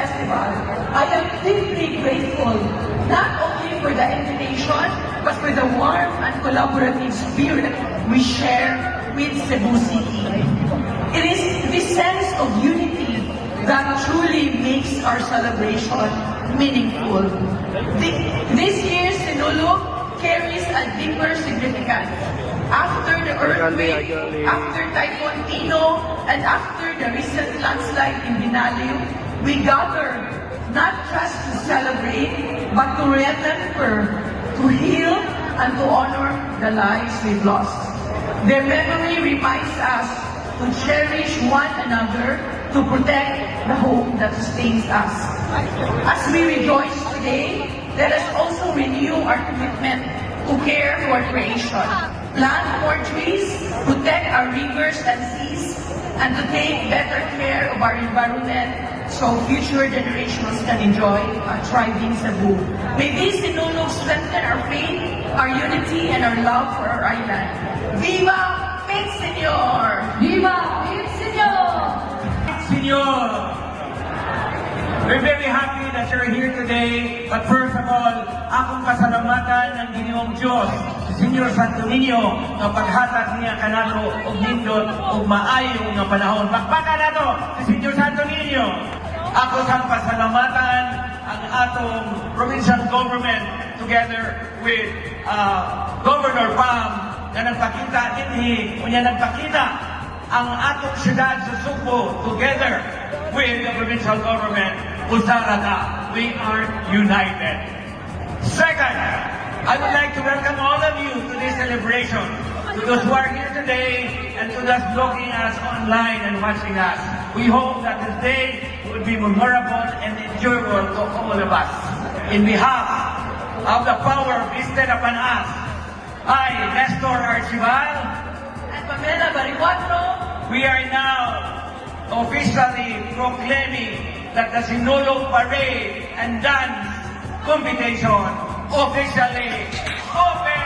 Festival, I am deeply grateful not only for the invitation, but for the warm and collaborative spirit we share with Cebu City. It is this sense of unity that truly makes our celebration meaningful. This year's Sinulog carries a deeper significance. After the earthquake, after Typhoon Tino, and after the recent landslide in Binalio, we gather not just to celebrate, but to remember, to heal, and to honor the lives we've lost. Their memory reminds us to cherish one another, to protect the home that sustains us. As we rejoice today, let us also renew our commitment to care for creation, plant more trees, protect our rivers and seas, and to take better care of our environment so future generations can enjoy a thriving Cebu. May these Sinulog strengthen our faith, our unity, and our love for our island. Viva Pit Senyor! Viva Pit Senyor! Senyor! We're very happy that you're here today. But first of all, akong pasalamatan ng Ginoong Diyos, si Senyor Santo Niño, na paghatag niya kanato og nindot og maayo nga panahon. Bakbakan nato si Senyor Santo Niño. Ako sang pasalamatan ang atong provincial government together with Governor Pam na nagpakita dinhi o niya nagpakita ang atong syudad sa Subo together with the provincial government. Usarada, we are united. Second, I would like to welcome all of you to this celebration, to those who are here today and to those looking us online and watching us. We hope that this day will be memorable and enjoyable to all of us. In behalf of the power vested upon us, I, Nestor Archibal, And Pamela Baricuatro, we are now officially proclaiming that the Sinulog Parade and Dance Competition officially open.